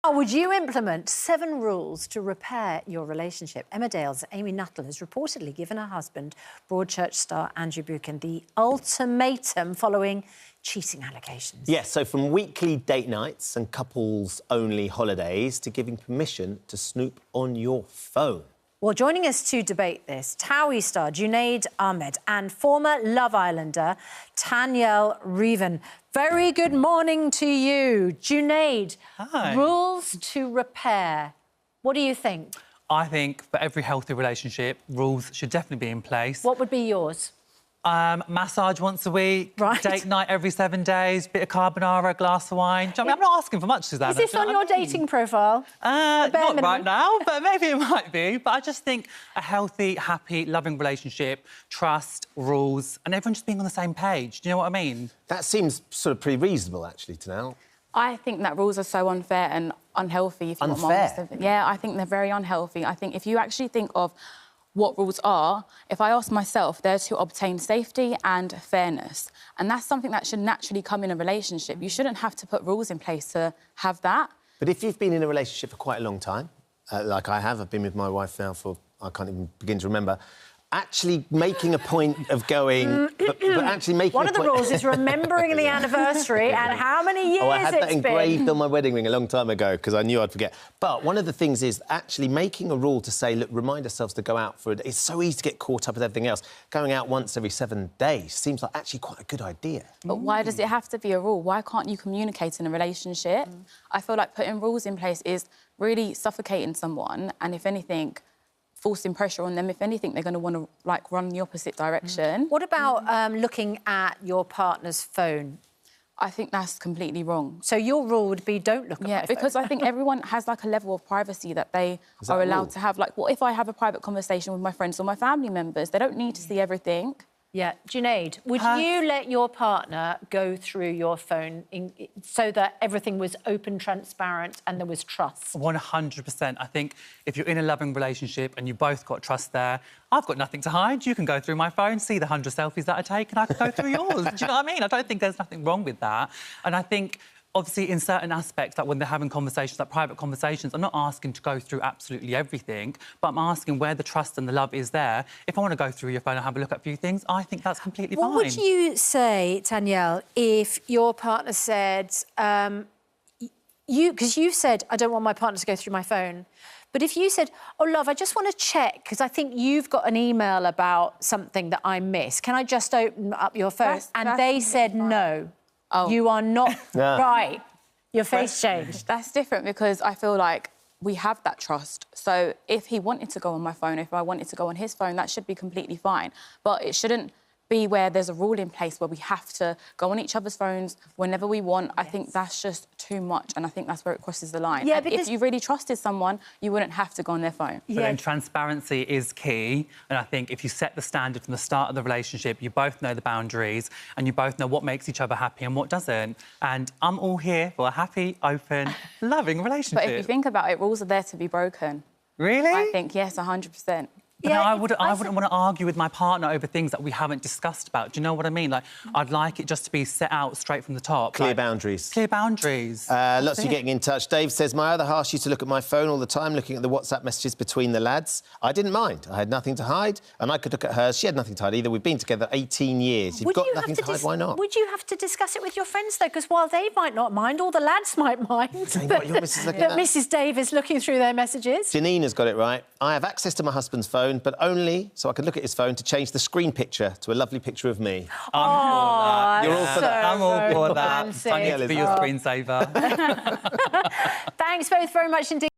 Would you implement 7 rules to repair your relationship? Emmerdale's Amy Nuttall has reportedly given her husband, Broadchurch star Andrew Buchan, the ultimatum following cheating allegations. Yes, so from weekly date nights and couples-only holidays to giving permission to snoop on your phone. Well, joining us to debate this, Towie star Junaid Ahmed and former Love Islander Tanyel Revan. Very good morning to you. Junaid, Hi. Rules to repair. What do you think? I think for every healthy relationship, rules should definitely be in place. What would be yours? Massage once a week, Right. Date night every 7 days, bit of carbonara, a glass of wine. Do you know what I mean? I'm not asking for much, Susanna. Is this on your dating profile? Not minimum? right now, but maybe it might be. But I just think a healthy, happy, loving relationship, trust, rules, and everyone just being on the same page. Do you know what I mean? That seems sort of pretty reasonable, actually, to now. I think that rules are so unfair and unhealthy. If you want my honest opinion. Yeah, I think they're very unhealthy. I think if you actually think of what rules are, if I ask myself, they're to obtain safety and fairness. And that's something that should naturally come in a relationship. You shouldn't have to put rules in place to have that. But if you've been in a relationship for quite a long time, like I have, I've been with my wife now for, I can't even begin to remember, actually making a point of going... but actually making One of the rules is remembering the anniversary and how many years it's been. Oh, I had that engraved on my wedding ring a long time ago because I knew I'd forget. But one of the things is actually making a rule to say, look, remind ourselves to go out for a day. It's so easy to get caught up with everything else. Going out once every 7 days seems like actually quite a good idea. But why does it have to be a rule? Why can't you communicate in a relationship? I feel like putting rules in place is really suffocating someone, and if anything, forcing pressure on them. If anything, they're going to want to, like, run the opposite direction. What about looking at your partner's phone? I think that's completely wrong. So your rule would be don't look at my phone. Because I think everyone has, like, a level of privacy that they are allowed to have. Like, what if I have a private conversation with my friends or my family members? They don't need to see everything. Yeah. Junaid, would you let your partner go through your phone so that everything was open, transparent and there was trust? 100%. I think if you're in a loving relationship and you both got trust there, I've got nothing to hide. You can go through my phone, see the 100 selfies that I take, and I can go through yours. Do you know what I mean? I don't think there's nothing wrong with that. And I think, obviously, in certain aspects, like when they're having conversations, like private conversations, I'm not asking to go through absolutely everything, but I'm asking where the trust and the love is there. If I want to go through your phone and have a look at a few things, I think that's completely fine. What would you say, Tanyel, if your partner said, because you said, I don't want my partner to go through my phone, but if you said, oh, love, I just want to check, because I think you've got an email about something that I missed. Can I just open up your phone? And they said no. Oh. You are not right. Your face changed. That's different because I feel like we have that trust. So if he wanted to go on my phone, if I wanted to go on his phone, that should be completely fine. But it shouldn't be where there's a rule in place where we have to go on each other's phones whenever we want. I think that's just too much, and I think that's where it crosses the line. Yeah, and because if you really trusted someone, you wouldn't have to go on their phone. But then transparency is key, and I think if you set the standard from the start of the relationship, you both know the boundaries and you both know what makes each other happy and what doesn't. And I'm all here for a happy, open, loving relationship. But if you think about it, rules are there to be broken. Really? I think, yes, 100%. But no, I wouldn't want to argue with my partner over things that we haven't discussed about. Do you know what I mean? Like, I'd like it just to be set out straight from the top. Clear boundaries. Clear boundaries. Lots of you getting in touch. Dave says, my other half used to look at my phone all the time, looking at the WhatsApp messages between the lads. I didn't mind. I had nothing to hide, and I could look at hers. She had nothing to hide either. We've been together 18 years. You've got nothing to hide, why not? Would you have to discuss it with your friends, though? Because while they might not mind, all the lads might mind that Mrs Dave is looking through their messages. Janina's got it right. I have access to my husband's phone, but only so I can look at his phone to change the screen picture to a lovely picture of me. I'm all for that. You're all for that. I'm all for that. I need to be your screensaver. Thanks both very much indeed.